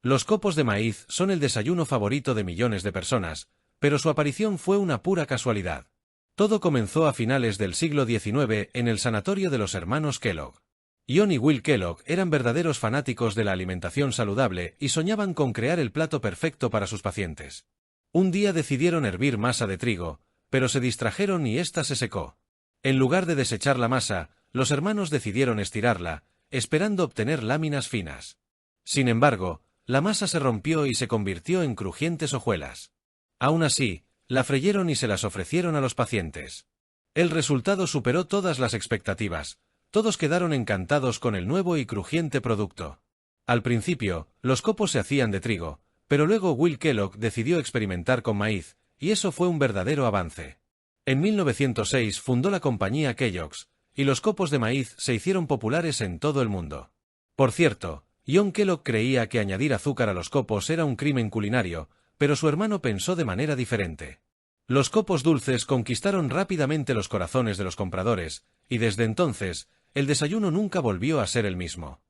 Los copos de maíz son el desayuno favorito de millones de personas, pero su aparición fue una pura casualidad. Todo comenzó a finales del siglo XIX en el sanatorio de los hermanos Kellogg. John y Will Kellogg eran verdaderos fanáticos de la alimentación saludable y soñaban con crear el plato perfecto para sus pacientes. Un día decidieron hervir masa de trigo, pero se distrajeron y ésta se secó. En lugar de desechar la masa, los hermanos decidieron estirarla, esperando obtener láminas finas. Sin embargo, la masa se rompió y se convirtió en crujientes hojuelas. Aún así, la freyeron y se las ofrecieron a los pacientes. El resultado superó todas las expectativas. Todos quedaron encantados con el nuevo y crujiente producto. Al principio, los copos se hacían de trigo, pero luego Will Kellogg decidió experimentar con maíz, y eso fue un verdadero avance. En 1906 fundó la compañía Kellogg's, y los copos de maíz se hicieron populares en todo el mundo. Por cierto, John Kellogg creía que añadir azúcar a los copos era un crimen culinario, pero su hermano pensó de manera diferente. Los copos dulces conquistaron rápidamente los corazones de los compradores, y desde entonces, el desayuno nunca volvió a ser el mismo.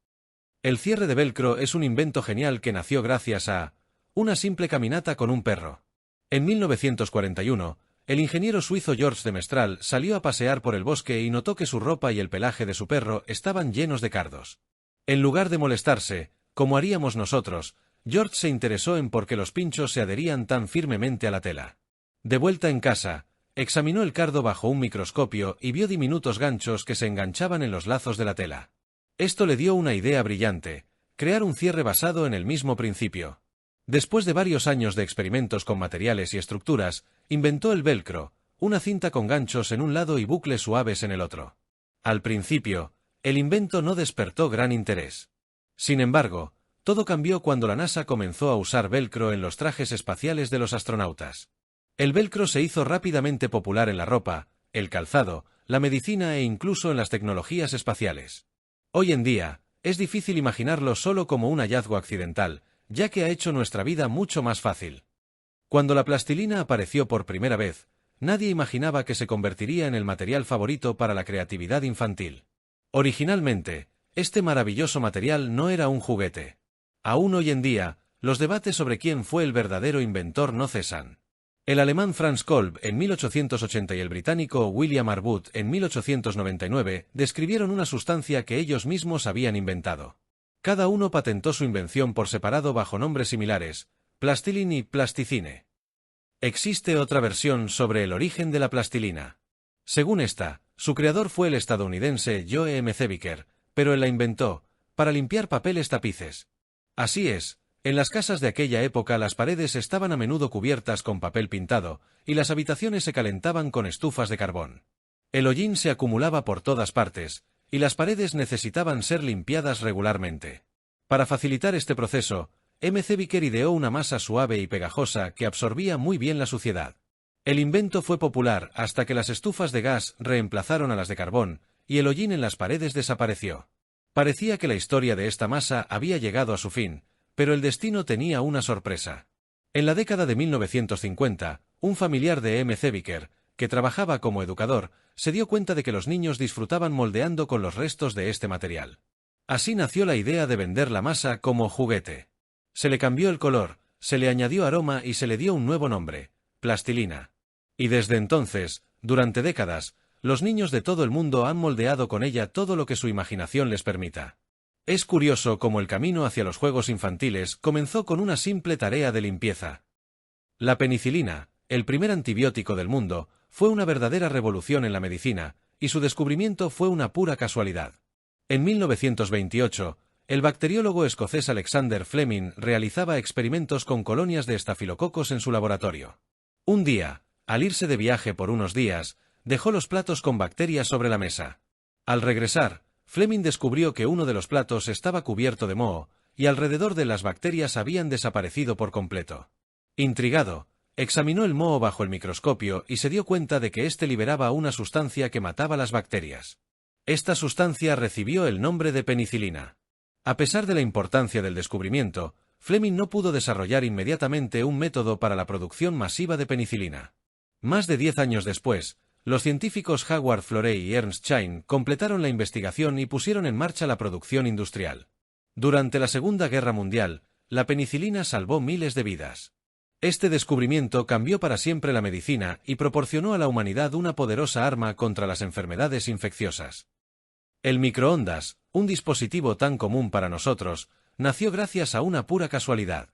El cierre de velcro es un invento genial que nació gracias a una simple caminata con un perro. En 1941, el ingeniero suizo Georges de Mestral salió a pasear por el bosque y notó que su ropa y el pelaje de su perro estaban llenos de cardos. En lugar de molestarse, como haríamos nosotros, George se interesó en por qué los pinchos se adherían tan firmemente a la tela. De vuelta en casa, examinó el cardo bajo un microscopio y vio diminutos ganchos que se enganchaban en los lazos de la tela. Esto le dio una idea brillante: crear un cierre basado en el mismo principio. Después de varios años de experimentos con materiales y estructuras, inventó el velcro, una cinta con ganchos en un lado y bucles suaves en el otro. Al principio, el invento no despertó gran interés. Sin embargo, todo cambió cuando la NASA comenzó a usar velcro en los trajes espaciales de los astronautas. El velcro se hizo rápidamente popular en la ropa, el calzado, la medicina e incluso en las tecnologías espaciales. Hoy en día, es difícil imaginarlo solo como un hallazgo accidental, ya que ha hecho nuestra vida mucho más fácil. Cuando la plastilina apareció por primera vez, nadie imaginaba que se convertiría en el material favorito para la creatividad infantil. Originalmente, este maravilloso material no era un juguete. Aún hoy en día, los debates sobre quién fue el verdadero inventor no cesan. El alemán Franz Kolb en 1880 y el británico William Arbuth en 1899 describieron una sustancia que ellos mismos habían inventado. Cada uno patentó su invención por separado bajo nombres similares: plastilin y plasticine. Existe otra versión sobre el origen de la plastilina. Según esta, su creador fue el estadounidense Joe M. Zeviker, pero él la inventó para limpiar papeles tapices. Así es, en las casas de aquella época las paredes estaban a menudo cubiertas con papel pintado, y las habitaciones se calentaban con estufas de carbón. El hollín se acumulaba por todas partes, y las paredes necesitaban ser limpiadas regularmente. Para facilitar este proceso, M. Zeviker ideó una masa suave y pegajosa que absorbía muy bien la suciedad. El invento fue popular hasta que las estufas de gas reemplazaron a las de carbón, y el hollín en las paredes desapareció. Parecía que la historia de esta masa había llegado a su fin, pero el destino tenía una sorpresa. En la década de 1950, un familiar de M. Zeviker, que trabajaba como educador, se dio cuenta de que los niños disfrutaban moldeando con los restos de este material. Así nació la idea de vender la masa como juguete. Se le cambió el color, se le añadió aroma y se le dio un nuevo nombre: plastilina. Y desde entonces, durante décadas, los niños de todo el mundo han moldeado con ella todo lo que su imaginación les permita. Es curioso cómo el camino hacia los juegos infantiles comenzó con una simple tarea de limpieza. La penicilina, el primer antibiótico del mundo, fue una verdadera revolución en la medicina, y su descubrimiento fue una pura casualidad. En 1928, el bacteriólogo escocés Alexander Fleming realizaba experimentos con colonias de estafilococos en su laboratorio. Un día, al irse de viaje por unos días, dejó los platos con bacterias sobre la mesa. Al regresar, Fleming descubrió que uno de los platos estaba cubierto de moho, y alrededor de las bacterias habían desaparecido por completo. Intrigado, examinó el moho bajo el microscopio y se dio cuenta de que éste liberaba una sustancia que mataba las bacterias. Esta sustancia recibió el nombre de penicilina. A pesar de la importancia del descubrimiento, Fleming no pudo desarrollar inmediatamente un método para la producción masiva de penicilina. Más de 10 años después, los científicos Howard Florey y Ernst Chain completaron la investigación y pusieron en marcha la producción industrial. Durante la Segunda Guerra Mundial, la penicilina salvó miles de vidas. Este descubrimiento cambió para siempre la medicina y proporcionó a la humanidad una poderosa arma contra las enfermedades infecciosas. El microondas, un dispositivo tan común para nosotros, nació gracias a una pura casualidad.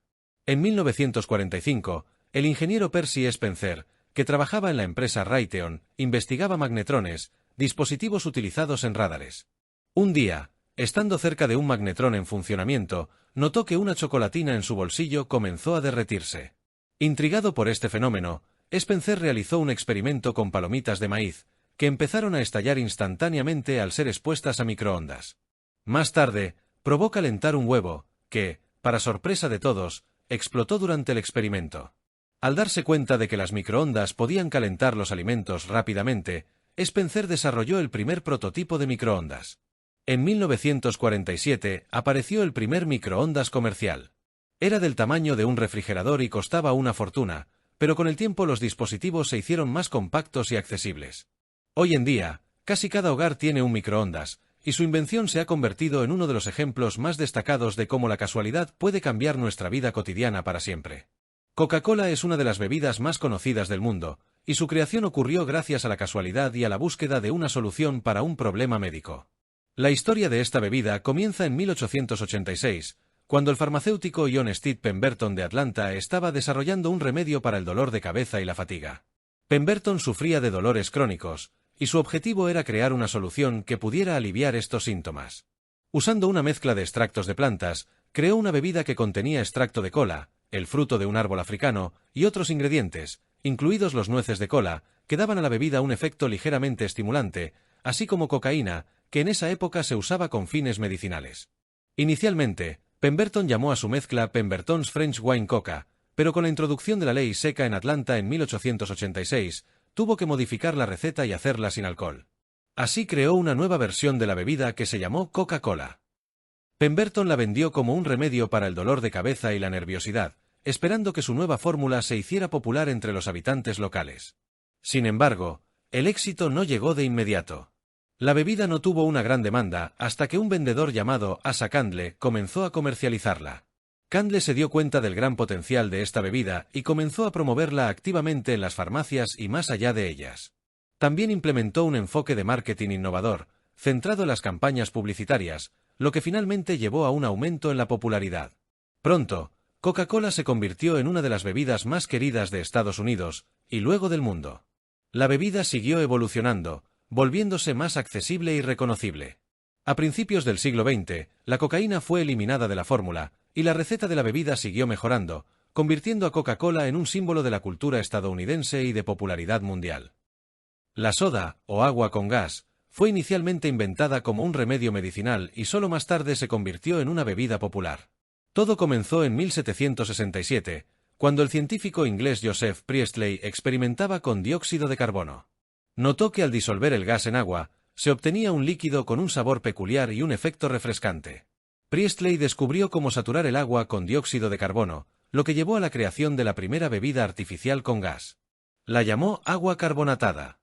En 1945, el ingeniero Percy Spencer, que trabajaba en la empresa Raytheon, investigaba magnetrones, dispositivos utilizados en radares. Un día, estando cerca de un magnetrón en funcionamiento, notó que una chocolatina en su bolsillo comenzó a derretirse. Intrigado por este fenómeno, Spencer realizó un experimento con palomitas de maíz, que empezaron a estallar instantáneamente al ser expuestas a microondas. Más tarde, probó calentar un huevo, que, para sorpresa de todos, explotó durante el experimento. Al darse cuenta de que las microondas podían calentar los alimentos rápidamente, Spencer desarrolló el primer prototipo de microondas. En 1947 apareció el primer microondas comercial. Era del tamaño de un refrigerador y costaba una fortuna, pero con el tiempo los dispositivos se hicieron más compactos y accesibles. Hoy en día, casi cada hogar tiene un microondas, y su invención se ha convertido en uno de los ejemplos más destacados de cómo la casualidad puede cambiar nuestra vida cotidiana para siempre. Coca-Cola es una de las bebidas más conocidas del mundo, y su creación ocurrió gracias a la casualidad y a la búsqueda de una solución para un problema médico. La historia de esta bebida comienza en 1886, cuando el farmacéutico John Stead Pemberton de Atlanta estaba desarrollando un remedio para el dolor de cabeza y la fatiga. Pemberton sufría de dolores crónicos, y su objetivo era crear una solución que pudiera aliviar estos síntomas. Usando una mezcla de extractos de plantas, creó una bebida que contenía extracto de kola, el fruto de un árbol africano, y otros ingredientes, incluidos los nueces de kola, que daban a la bebida un efecto ligeramente estimulante, así como cocaína, que en esa época se usaba con fines medicinales. Inicialmente, Pemberton llamó a su mezcla Pemberton's French Wine Coca, pero con la introducción de la ley seca en Atlanta en 1886, tuvo que modificar la receta y hacerla sin alcohol. Así creó una nueva versión de la bebida que se llamó Coca-Cola. Pemberton la vendió como un remedio para el dolor de cabeza y la nerviosidad, esperando que su nueva fórmula se hiciera popular entre los habitantes locales. Sin embargo, el éxito no llegó de inmediato. La bebida no tuvo una gran demanda hasta que un vendedor llamado Asa Candle comenzó a comercializarla. Candle se dio cuenta del gran potencial de esta bebida y comenzó a promoverla activamente en las farmacias y más allá de ellas. También implementó un enfoque de marketing innovador, centrado en las campañas publicitarias, lo que finalmente llevó a un aumento en la popularidad. Pronto, Coca-Cola se convirtió en una de las bebidas más queridas de Estados Unidos, y luego del mundo. La bebida siguió evolucionando, volviéndose más accesible y reconocible. A principios del siglo XX, la cocaína fue eliminada de la fórmula, y la receta de la bebida siguió mejorando, convirtiendo a Coca-Cola en un símbolo de la cultura estadounidense y de popularidad mundial. La soda, o agua con gas, fue inicialmente inventada como un remedio medicinal y solo más tarde se convirtió en una bebida popular. Todo comenzó en 1767, cuando el científico inglés Joseph Priestley experimentaba con dióxido de carbono. Notó que al disolver el gas en agua, se obtenía un líquido con un sabor peculiar y un efecto refrescante. Priestley descubrió cómo saturar el agua con dióxido de carbono, lo que llevó a la creación de la primera bebida artificial con gas. La llamó agua carbonatada.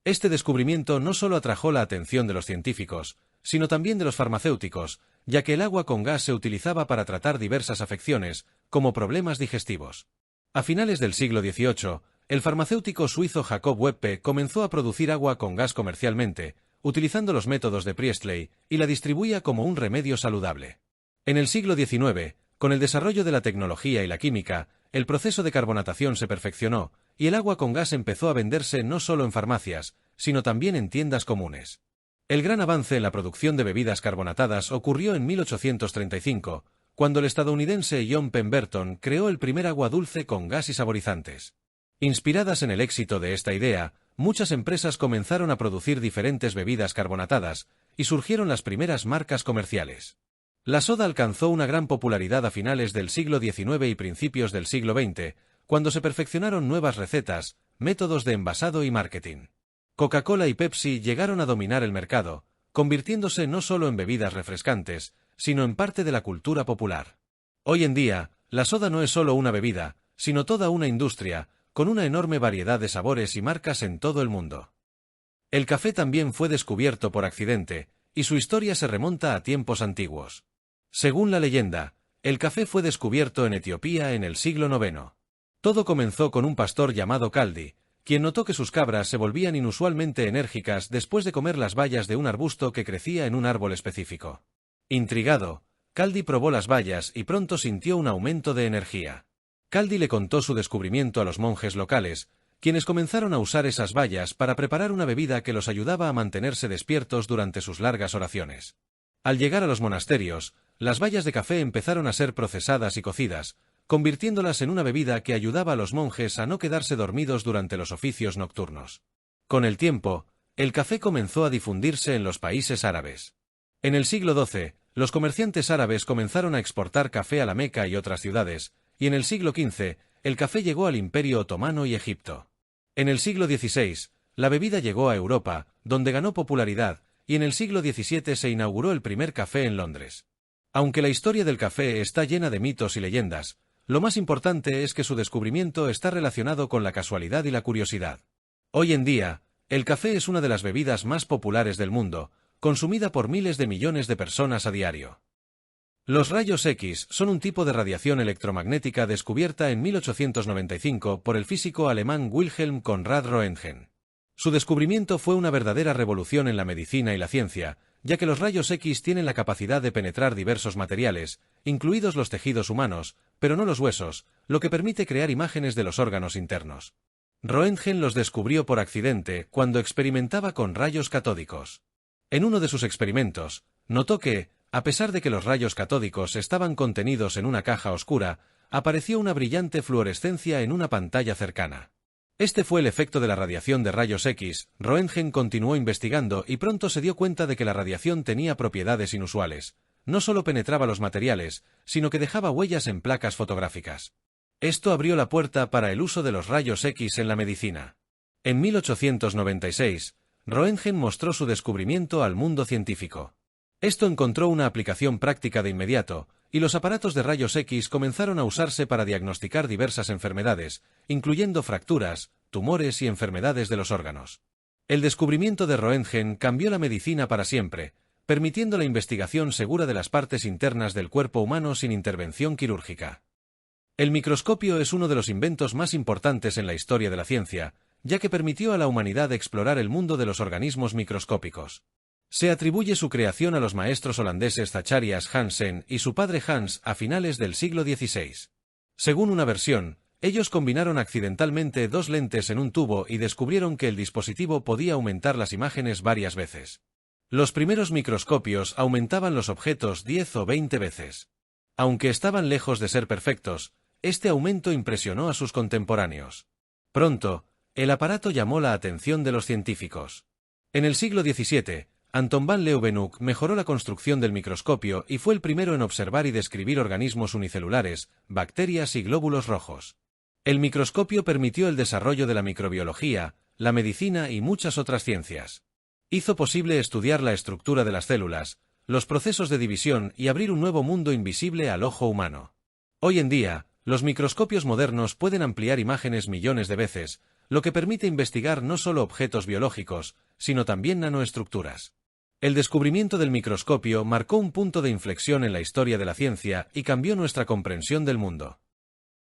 Este descubrimiento no solo atrajo la atención de los científicos, sino también de los farmacéuticos, ya que el agua con gas se utilizaba para tratar diversas afecciones, como problemas digestivos. A finales del siglo XVIII, el farmacéutico suizo Jacob Weppe comenzó a producir agua con gas comercialmente, utilizando los métodos de Priestley, y la distribuía como un remedio saludable. En el siglo XIX, con el desarrollo de la tecnología y la química, el proceso de carbonatación se perfeccionó, y el agua con gas empezó a venderse no solo en farmacias, sino también en tiendas comunes. El gran avance en la producción de bebidas carbonatadas ocurrió en 1835, cuando el estadounidense John Pemberton creó el primer agua dulce con gas y saborizantes. Inspiradas en el éxito de esta idea, muchas empresas comenzaron a producir diferentes bebidas carbonatadas, y surgieron las primeras marcas comerciales. La soda alcanzó una gran popularidad a finales del siglo XIX y principios del siglo XX, cuando se perfeccionaron nuevas recetas, métodos de envasado y marketing. Coca-Cola y Pepsi llegaron a dominar el mercado, convirtiéndose no solo en bebidas refrescantes, sino en parte de la cultura popular. Hoy en día, la soda no es solo una bebida, sino toda una industria, con una enorme variedad de sabores y marcas en todo el mundo. El café también fue descubierto por accidente, y su historia se remonta a tiempos antiguos. Según la leyenda, El café fue descubierto en Etiopía en el siglo IX. Todo comenzó con un pastor llamado Kaldi, quien notó que sus cabras se volvían inusualmente enérgicas después de comer las bayas de un arbusto que crecía en un árbol específico. Intrigado, Kaldi probó las bayas y pronto sintió un aumento de energía. Kaldi le contó su descubrimiento a los monjes locales, quienes comenzaron a usar esas bayas para preparar una bebida que los ayudaba a mantenerse despiertos durante sus largas oraciones. Al llegar a los monasterios, las bayas de café empezaron a ser procesadas y cocidas, convirtiéndolas en una bebida que ayudaba a los monjes a no quedarse dormidos durante los oficios nocturnos. Con el tiempo, el café comenzó a difundirse en los países árabes. En el siglo XII, los comerciantes árabes comenzaron a exportar café a la Meca y otras ciudades, y en el siglo XV, el café llegó al Imperio Otomano y Egipto. En el siglo XVI, la bebida llegó a Europa, donde ganó popularidad, y en el siglo XVII se inauguró el primer café en Londres. Aunque la historia del café está llena de mitos y leyendas, lo más importante es que su descubrimiento está relacionado con la casualidad y la curiosidad. Hoy en día, el café es una de las bebidas más populares del mundo, consumida por miles de millones de personas a diario. Los rayos X son un tipo de radiación electromagnética descubierta en 1895 por el físico alemán Wilhelm Conrad Röntgen. Su descubrimiento fue una verdadera revolución en la medicina y la ciencia, ya que los rayos X tienen la capacidad de penetrar diversos materiales, incluidos los tejidos humanos, pero no los huesos, lo que permite crear imágenes de los órganos internos. Röntgen los descubrió por accidente cuando experimentaba con rayos catódicos. En uno de sus experimentos, notó que, a pesar de que los rayos catódicos estaban contenidos en una caja oscura, apareció una brillante fluorescencia en una pantalla cercana. Este fue el efecto de la radiación de rayos X. Röntgen continuó investigando y pronto se dio cuenta de que la radiación tenía propiedades inusuales. No solo penetraba los materiales, sino que dejaba huellas en placas fotográficas. Esto abrió la puerta para el uso de los rayos X en la medicina. En 1896, Röntgen mostró su descubrimiento al mundo científico. Esto encontró una aplicación práctica de inmediato, y los aparatos de rayos X comenzaron a usarse para diagnosticar diversas enfermedades, incluyendo fracturas, tumores y enfermedades de los órganos. El descubrimiento de Röntgen cambió la medicina para siempre, permitiendo la investigación segura de las partes internas del cuerpo humano sin intervención quirúrgica. El microscopio es uno de los inventos más importantes en la historia de la ciencia, ya que permitió a la humanidad explorar el mundo de los organismos microscópicos. Se atribuye su creación a los maestros holandeses Zacharias Hansen y su padre Hans a finales del siglo XVI. Según una versión, ellos combinaron accidentalmente dos lentes en un tubo y descubrieron que el dispositivo podía aumentar las imágenes varias veces. Los primeros microscopios aumentaban los objetos 10 o 20 veces. Aunque estaban lejos de ser perfectos, este aumento impresionó a sus contemporáneos. Pronto, el aparato llamó la atención de los científicos. En el siglo XVII, Anton van Leeuwenhoek mejoró la construcción del microscopio y fue el primero en observar y describir organismos unicelulares, bacterias y glóbulos rojos. El microscopio permitió el desarrollo de la microbiología, la medicina y muchas otras ciencias. Hizo posible estudiar la estructura de las células, los procesos de división y abrir un nuevo mundo invisible al ojo humano. Hoy en día, los microscopios modernos pueden ampliar imágenes millones de veces, lo que permite investigar no solo objetos biológicos, sino también nanoestructuras. El descubrimiento del microscopio marcó un punto de inflexión en la historia de la ciencia y cambió nuestra comprensión del mundo.